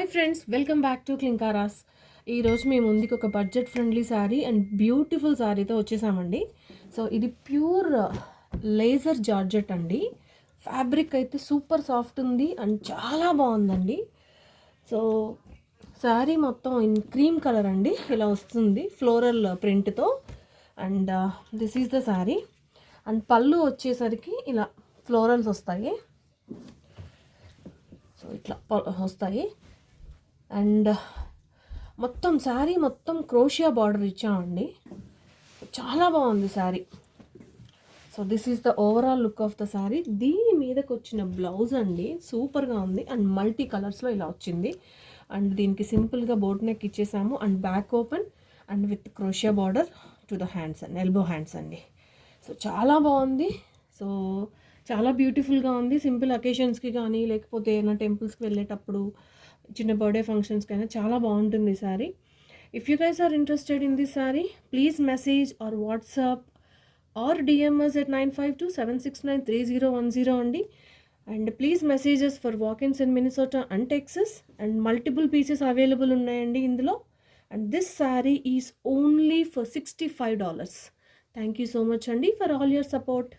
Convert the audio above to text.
Hi friends, welcome back to Klinkaras. ఈరోజు మేము ముందుకు ఒక budget friendly sari and beautiful శారీతో వచ్చేసామండి. సో ఇది ప్యూర్ లేజర్ జార్జెట్ అండి. ఫ్యాబ్రిక్ అయితే సూపర్ సాఫ్ట్ ఉంది అండ్ చాలా బాగుందండి. సో శారీ మొత్తం ఇన్ క్రీమ్ కలర్ అండి, ఇలా వస్తుంది ఫ్లోరల్ ప్రింట్తో. And this is the sari. And పళ్ళు వచ్చేసరికి ఇలా ఫ్లోరల్స్ వస్తాయి. సో ఇట్లా వస్తాయి. అండ్ మొత్తం శారీ మొత్తం క్రోషియా బార్డర్ ఇచ్చామండి. చాలా బాగుంది sari. So this is the overall look of the sari. దీని మీదకి వచ్చిన బ్లౌజ్ అండి సూపర్గా ఉంది అండ్ మల్టీ కలర్స్లో ఇలా వచ్చింది. అండ్ దీనికి సింపుల్గా బోట్ నెక్ ఇచ్చేసాము and back open and with crochet border to the hands and elbow hands అండి. సో చాలా బాగుంది. సో చాలా బ్యూటిఫుల్గా ఉంది. సింపుల్ అకేషన్స్కి కానీ లేకపోతే ఏమైనా టెంపుల్స్కి వెళ్ళేటప్పుడు చిన్న బర్త్డే ఫంక్షన్స్కైనా చాలా బాగుంటుంది sari. If you guys are interested in this sari, please message or WhatsApp or DMs at 9527693010 అండి. And please messages for walk ins in Minnesota and Texas. And multiple pieces available ఉన్నాయండి ఇందులో. And this sari is only for $65. Thank you so much అండి for all your support.